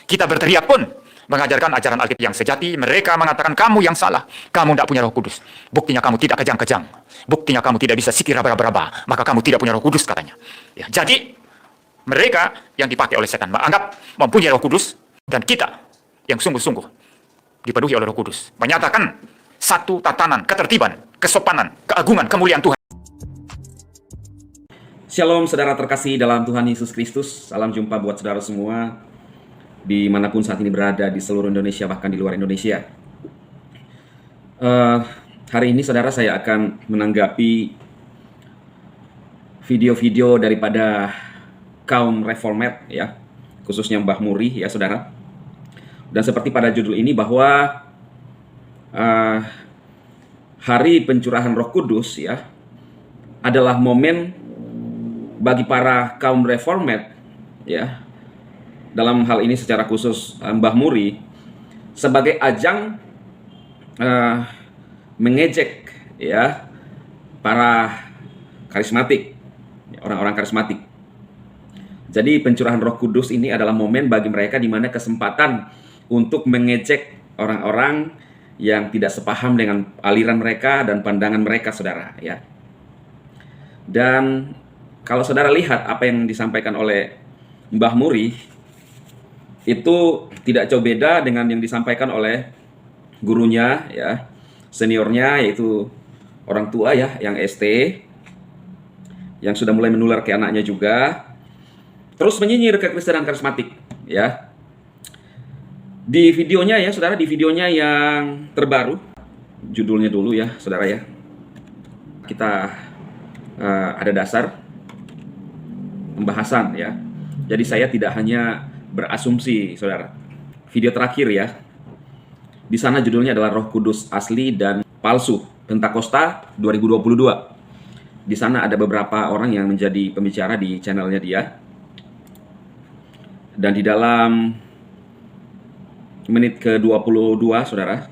Kita berteriak pun mengajarkan ajaran Alkitab yang sejati. Mereka mengatakan kamu yang salah, kamu tidak punya Roh Kudus. Buktinya kamu tidak kejang-kejang, buktinya kamu tidak bisa sikir raba-raba, maka kamu tidak punya Roh Kudus katanya. Ya, jadi mereka yang dipakai oleh setan menganggap mempunyai Roh Kudus, dan kita yang sungguh-sungguh dipenuhi oleh Roh Kudus menyatakan satu tatanan, ketertiban, kesopanan, keagungan, kemuliaan Tuhan. Shalom saudara terkasih dalam Tuhan Yesus Kristus. Salam jumpa buat saudara semua dimanapun saat ini berada di seluruh Indonesia, bahkan di luar Indonesia. Hari ini saudara, saya akan menanggapi video-video daripada kaum reformat, ya, khususnya Mbah Muri, ya saudara. Dan seperti pada judul ini bahwa hari pencurahan Roh Kudus, ya, adalah momen bagi para kaum reformat, ya, dalam hal ini secara khusus Mbah Muri, sebagai ajang mengejek, ya, para karismatik, orang-orang karismatik. Jadi pencurahan Roh Kudus ini adalah momen bagi mereka di mana kesempatan untuk mengejek orang-orang yang tidak sepaham dengan aliran mereka dan pandangan mereka, saudara, ya. Dan kalau saudara lihat apa yang disampaikan oleh Mbah Muri, itu tidak jauh beda dengan yang disampaikan oleh gurunya, ya, seniornya, yaitu orang tua, ya, yang ST, yang sudah mulai menular ke anaknya juga, terus menyinyir kekristenan karismatik, ya. Di videonya, ya saudara, di videonya yang terbaru, judulnya dulu, ya saudara, ya, kita ada dasar pembahasan, ya. Jadi saya tidak hanya berasumsi, saudara. Video terakhir, ya, di sana judulnya adalah Roh Kudus Asli dan Palsu, Pentakosta 2022. Di sana ada beberapa orang yang menjadi pembicara di channelnya dia. Dan di dalam menit ke-22, saudara,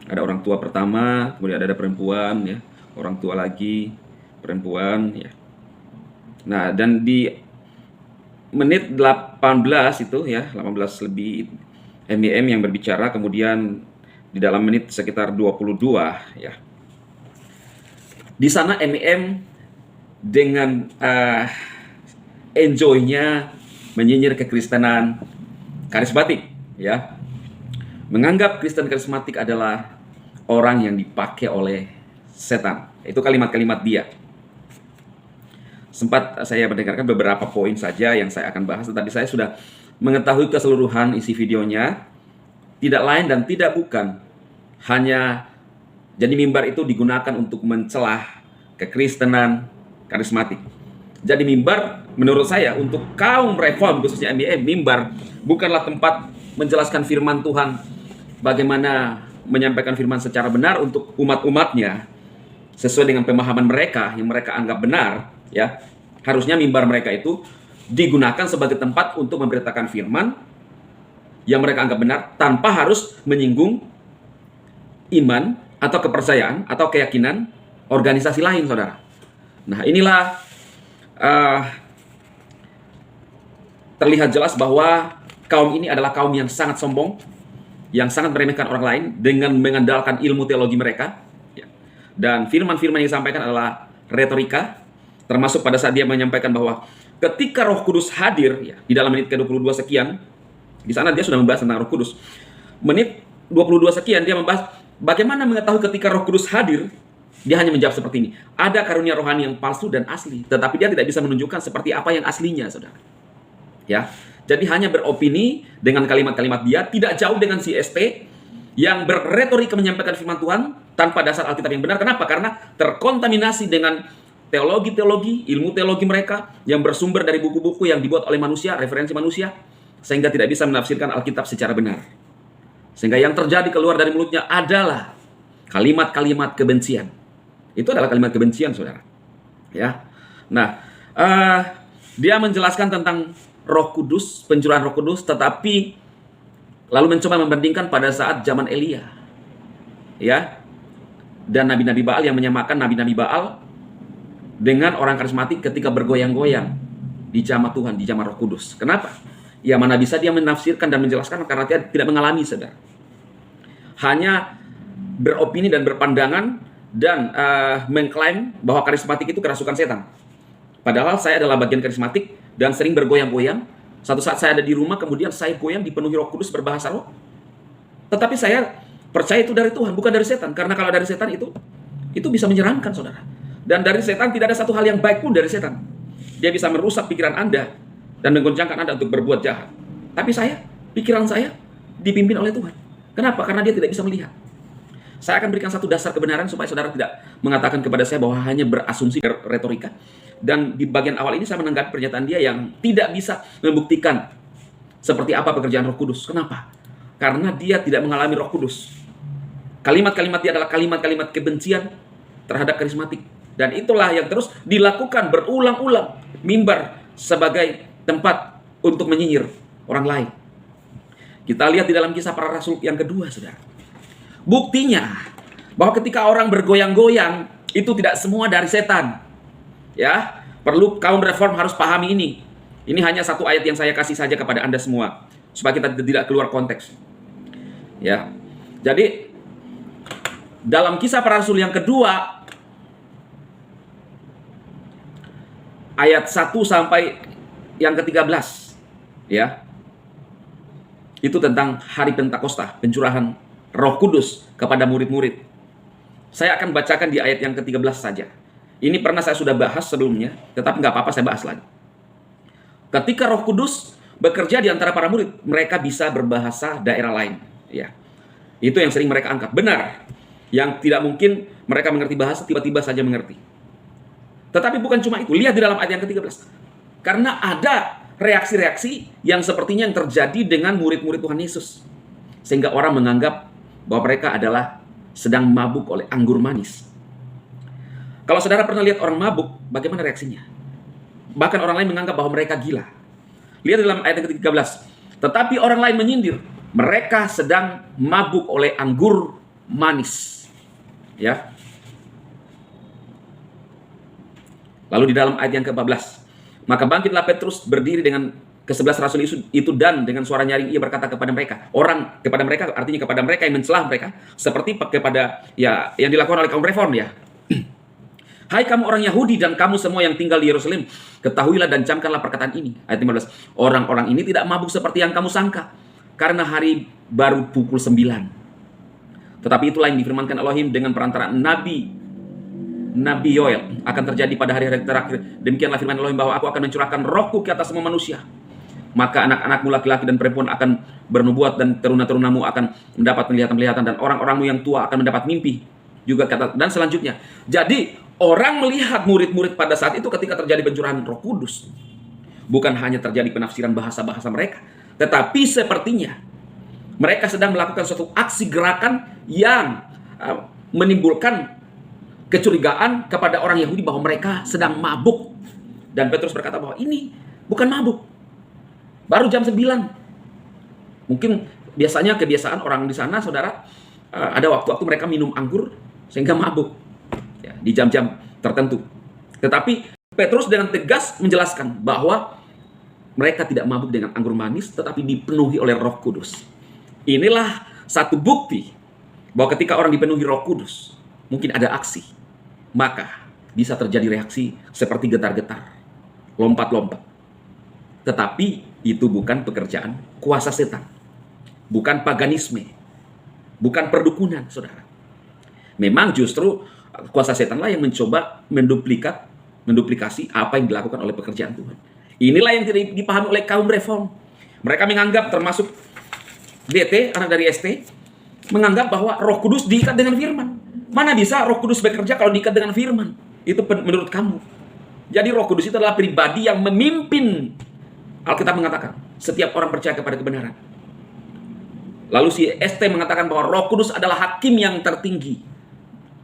ada orang tua pertama, kemudian ada perempuan, ya, orang tua lagi, perempuan, ya. Nah, dan di menit 18 itu, ya, 18 lebih, MIM yang berbicara, kemudian di dalam menit sekitar 22, ya. Di sana MIM dengan enjoy-nya menyinyir kekristenan karismatik, ya. Menganggap Kristen karismatik adalah orang yang dipakai oleh setan. Itu kalimat-kalimat dia. Sempat saya mendengarkan beberapa poin saja yang saya akan bahas, tetapi saya sudah mengetahui keseluruhan isi videonya. Tidak lain dan tidak bukan hanya jadi mimbar itu digunakan untuk mencelah kekristenan karismatik. Jadi mimbar menurut saya untuk kaum reform, khususnya MIM, mimbar bukanlah tempat menjelaskan firman Tuhan, bagaimana menyampaikan firman secara benar untuk umat-umatnya sesuai dengan pemahaman mereka yang mereka anggap benar, ya. Harusnya mimbar mereka itu digunakan sebagai tempat untuk memberitakan firman yang mereka anggap benar tanpa harus menyinggung iman atau kepercayaan atau keyakinan organisasi lain, saudara. Nah, inilah terlihat jelas bahwa kaum ini adalah kaum yang sangat sombong, yang sangat meremehkan orang lain dengan mengandalkan ilmu teologi mereka, ya. Dan firman-firman yang disampaikan adalah retorika, termasuk pada saat dia menyampaikan bahwa ketika Roh Kudus hadir, ya, di dalam menit ke-22 sekian, di sana dia sudah membahas tentang Roh Kudus. Menit 22 sekian dia membahas bagaimana mengetahui ketika Roh Kudus hadir. Dia hanya menjawab seperti ini. Ada karunia rohani yang palsu dan asli, tetapi dia tidak bisa menunjukkan seperti apa yang aslinya, saudara. Ya. Jadi hanya beropini dengan kalimat-kalimat dia, tidak jauh dengan si ST yang berretorika menyampaikan firman Tuhan tanpa dasar Alkitab yang benar. Kenapa? Karena terkontaminasi dengan teologi-teologi, ilmu teologi mereka yang bersumber dari buku-buku yang dibuat oleh manusia, referensi manusia, sehingga tidak bisa menafsirkan Alkitab secara benar. Sehingga yang terjadi keluar dari mulutnya adalah kalimat-kalimat kebencian. Itu adalah kalimat kebencian, saudara. Ya. Nah, dia menjelaskan tentang Roh Kudus, pencurahan Roh Kudus, tetapi lalu mencoba membandingkan pada saat zaman Elia, ya, dan nabi-nabi Baal, yang menyamakan nabi-nabi Baal dengan orang karismatik ketika bergoyang-goyang di jamaah Tuhan, di jamaah Roh Kudus. Kenapa? Ya mana bisa dia menafsirkan dan menjelaskan karena dia tidak mengalami, saudara. Hanya beropini dan berpandangan dan mengklaim bahwa karismatik itu kerasukan setan. Padahal saya adalah bagian karismatik dan sering bergoyang-goyang. Satu saat saya ada di rumah, kemudian saya goyang dipenuhi Roh Kudus berbahasa roh. Tetapi saya percaya itu dari Tuhan, bukan dari setan. Karena kalau dari setan itu bisa menyeramkan, saudara. Dan dari setan tidak ada satu hal yang baik pun dari setan. Dia bisa merusak pikiran Anda dan menggoncangkan Anda untuk berbuat jahat. Tapi pikiran saya dipimpin oleh Tuhan. Kenapa? Karena dia tidak bisa melihat. Saya akan berikan satu dasar kebenaran supaya saudara tidak mengatakan kepada saya bahwa hanya berasumsi retorika. Dan di bagian awal ini saya menanggapi pernyataan dia yang tidak bisa membuktikan seperti apa pekerjaan Roh Kudus. Kenapa? Karena dia tidak mengalami Roh Kudus. Kalimat-kalimat dia adalah kalimat-kalimat kebencian terhadap karismatik. Dan itulah yang terus dilakukan berulang-ulang. Mimbar sebagai tempat untuk menyinyir orang lain. Kita lihat di dalam Kisah Para Rasul yang kedua, saudara. Buktinya bahwa ketika orang bergoyang-goyang itu tidak semua dari setan. Ya, perlu kaum reform harus pahami ini. Ini hanya satu ayat yang saya kasih saja kepada Anda semua supaya kita tidak keluar konteks. Ya. Jadi dalam Kisah Para Rasul yang kedua ayat 1 sampai yang ke-13, ya. Itu tentang hari Pentakosta, pencurahan Roh Kudus kepada murid-murid. Saya akan bacakan di ayat yang ke-13 saja. Ini pernah saya sudah bahas sebelumnya, tetapi nggak apa-apa saya bahas lagi. Ketika Roh Kudus bekerja di antara para murid, mereka bisa berbahasa daerah lain. Ya, itu yang sering mereka angkat. Benar, yang tidak mungkin mereka mengerti bahasa, tiba-tiba saja mengerti. Tetapi bukan cuma itu, lihat di dalam ayat yang ke-13. Karena ada reaksi-reaksi yang sepertinya yang terjadi dengan murid-murid Tuhan Yesus. Sehingga orang menganggap bahwa mereka adalah sedang mabuk oleh anggur manis. Kalau saudara pernah lihat orang mabuk, bagaimana reaksinya? Bahkan orang lain menganggap bahwa mereka gila. Lihat dalam ayat yang ke-13. Tetapi orang lain menyindir, mereka sedang mabuk oleh anggur manis. Ya. Lalu di dalam ayat yang ke-14. Maka bangkitlah Petrus berdiri dengan ke-11 rasul itu dan dengan suara nyaring ia berkata kepada mereka. Orang kepada mereka artinya kepada mereka yang mencelah mereka. Seperti kepada ya yang dilakukan oleh kaum reform ya. Hai kamu orang Yahudi dan kamu semua yang tinggal di Yerusalem, ketahuilah dan camkanlah perkataan ini. Ayat 15. Orang-orang ini tidak mabuk seperti yang kamu sangka, karena hari baru pukul 9. Tetapi itulah yang difirmankan Elohim dengan perantara Nabi Yoel akan terjadi pada hari-hari terakhir. Demikianlah firman Elohim bahwa aku akan mencurahkan rohku ke atas semua manusia. Maka anak-anakmu laki-laki dan perempuan akan bernubuat dan teruna-terunamu akan mendapat penglihatan-penglihatan dan orang-orangmu yang tua akan mendapat mimpi. Juga kata dan selanjutnya. Jadi orang melihat murid-murid pada saat itu ketika terjadi pencurahan Roh Kudus. Bukan hanya terjadi penafsiran bahasa-bahasa mereka, tetapi sepertinya mereka sedang melakukan suatu aksi gerakan yang menimbulkan kecurigaan kepada orang Yahudi bahwa mereka sedang mabuk. Dan Petrus berkata bahwa ini bukan mabuk. Baru jam 9. Mungkin biasanya kebiasaan orang di sana, saudara, ada waktu-waktu mereka minum anggur sehingga mabuk. Ya, di jam-jam tertentu. Tetapi Petrus dengan tegas menjelaskan bahwa mereka tidak mabuk dengan anggur manis, tetapi dipenuhi oleh Roh Kudus. Inilah satu bukti bahwa ketika orang dipenuhi Roh Kudus, mungkin ada aksi. Maka bisa terjadi reaksi seperti getar-getar, lompat-lompat. Tetapi itu bukan pekerjaan kuasa setan. Bukan paganisme. Bukan perdukunan, saudara. Memang justru kuasa setanlah yang mencoba menduplikasi apa yang dilakukan oleh pekerjaan Tuhan. Inilah yang tidak dipahami oleh kaum reform. Mereka menganggap termasuk DT, anak dari ST, menganggap bahwa Roh Kudus diikat dengan firman. Mana bisa Roh Kudus bekerja kalau diikat dengan firman? Itu menurut kamu. Jadi Roh Kudus itu adalah pribadi yang memimpin. Alkitab mengatakan, setiap orang percaya kepada kebenaran. Lalu si ST mengatakan bahwa Roh Kudus adalah hakim yang tertinggi.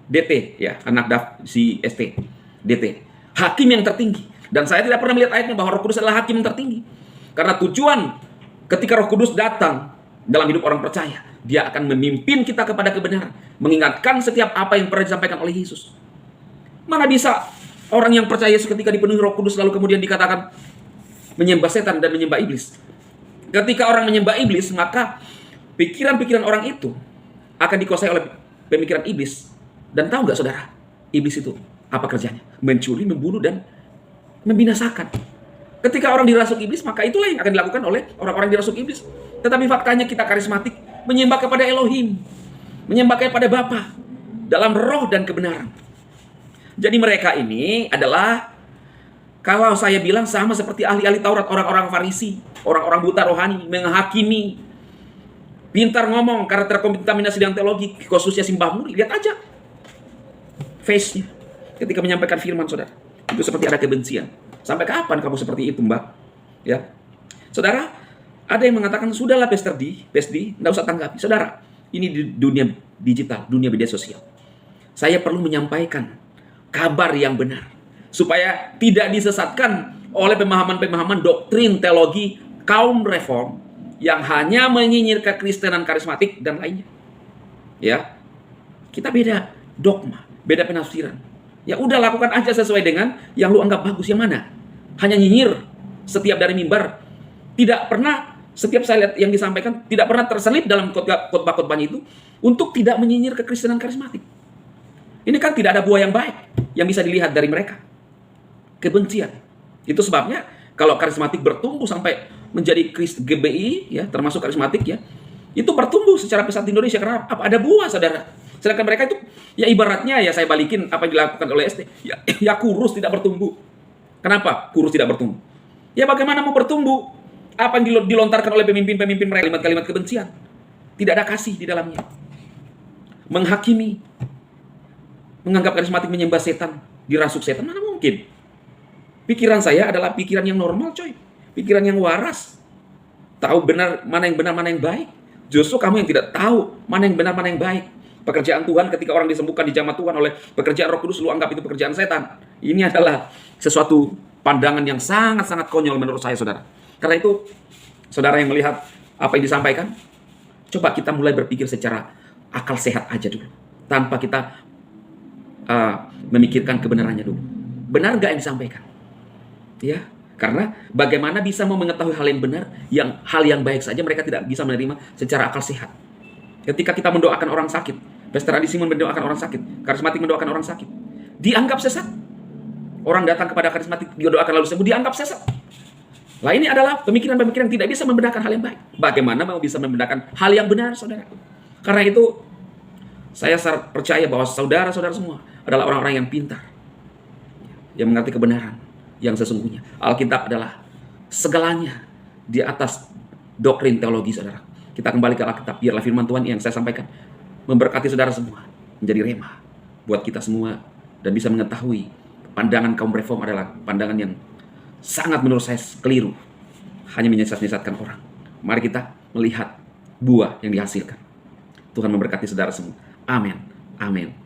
DT, ya, anak si ST, DT. Hakim yang tertinggi. Dan saya tidak pernah melihat ayatnya bahwa Roh Kudus adalah hakim yang tertinggi. Karena tujuan ketika Roh Kudus datang dalam hidup orang percaya, dia akan memimpin kita kepada kebenaran, mengingatkan setiap apa yang pernah disampaikan oleh Yesus. Mana bisa orang yang percaya Yesus ketika dipenuhi Roh Kudus lalu kemudian dikatakan menyembah setan dan menyembah iblis? Ketika orang menyembah iblis, maka pikiran-pikiran orang itu akan dikuasai oleh pemikiran iblis. Dan tahu nggak saudara, iblis itu apa kerjanya? Mencuri, membunuh, dan membinasakan. Ketika orang dirasuk iblis, maka itulah yang akan dilakukan oleh orang-orang dirasuk iblis. Tetapi faktanya kita karismatik menyembah kepada Elohim, menyembah kepada Bapa dalam roh dan kebenaran. Jadi mereka ini adalah, kalau saya bilang, sama seperti ahli-ahli Taurat, orang-orang Farisi, orang-orang buta rohani, menghakimi, pintar ngomong karena terkontaminasi dengan teologi, khususnya Simbah Muri. Lihat aja face-nya ketika menyampaikan firman, saudara. Itu seperti ada kebencian. Sampai kapan kamu seperti itu, Mbak? Ya, saudara, ada yang mengatakan, sudahlah Pastor D, nggak usah tanggapi. Saudara, ini di dunia digital, dunia media sosial. Saya perlu menyampaikan kabar yang benar, supaya tidak disesatkan oleh pemahaman-pemahaman doktrin teologi kaum reform yang hanya menyinyir kekristenan karismatik dan lainnya. Ya, kita beda dogma, beda penafsiran. Ya udah, lakukan aja sesuai dengan yang lu anggap bagus. Yang mana? Hanya nyinyir setiap dari mimbar. Tidak pernah, setiap saya lihat yang disampaikan, tidak pernah terselip dalam khotbah-khotbahnya itu untuk tidak menyinyir kekristenan karismatik. Ini kan tidak ada buah yang baik yang bisa dilihat dari mereka. Kebencian. Itu sebabnya kalau karismatik bertumbuh sampai menjadi GBI, ya, termasuk karismatik, ya, itu bertumbuh secara pesat di Indonesia karena apa? Ada buah, saudara. Sedangkan mereka itu, ya ibaratnya, ya saya balikin apa yang dilakukan oleh ST, ya kurus, tidak bertumbuh. Kenapa kurus tidak bertumbuh? Ya bagaimana mau bertumbuh? Apa yang dilontarkan oleh pemimpin-pemimpin mereka? Kalimat-kalimat kebencian. Tidak ada kasih di dalamnya. Menghakimi. Menganggap karismatik menyembah setan, dirasuk setan, mana mungkin? Pikiran saya adalah pikiran yang normal, coy. Pikiran yang waras. Tahu benar, mana yang benar, mana yang baik. Justru kamu yang tidak tahu mana yang benar, mana yang baik. Pekerjaan Tuhan ketika orang disembuhkan di jamaah Tuhan oleh pekerjaan Roh Kudus, lu anggap itu pekerjaan setan. Ini adalah sesuatu pandangan yang sangat-sangat konyol menurut saya, saudara. Karena itu, saudara yang melihat apa yang disampaikan, coba kita mulai berpikir secara akal sehat aja dulu. Tanpa kita memikirkan kebenarannya dulu. Benar gak yang disampaikan? Ya, karena bagaimana bisa mau mengetahui hal yang benar, hal yang baik saja mereka tidak bisa menerima secara akal sehat. Ketika kita mendoakan orang sakit, Pastor Adi Simon mendoakan orang sakit, karismatik mendoakan orang sakit, dianggap sesat. Orang datang kepada karismatik, dia doakan lalu sembuh, dianggap sesat. Lah ini adalah pemikiran-pemikiran yang tidak bisa membedakan hal yang baik. Bagaimana mau bisa membedakan hal yang benar, saudara? Karena itu, saya percaya bahwa saudara-saudara semua adalah orang-orang yang pintar, yang mengerti kebenaran yang sesungguhnya. Alkitab adalah segalanya di atas doktrin teologi, saudara. Kita kembali ke Alkitab. Biarlah firman Tuhan yang saya sampaikan memberkati saudara semua, menjadi rema buat kita semua, dan bisa mengetahui pandangan kaum reform adalah pandangan yang sangat menurut saya keliru, hanya menyesat-nyesatkan orang. Mari kita melihat buah yang dihasilkan. Tuhan memberkati saudara semua. Amin. Amin.